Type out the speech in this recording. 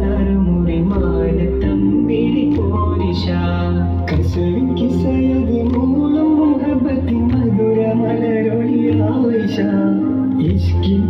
നറുമുറി മാനത്തമ്പിളി പോരിഷ കസവിക്ക് സയദ് മൂളും മുഹബത്തിൻ മധുര മലരൊളി ആയിഷ ഇഷ്കിൻ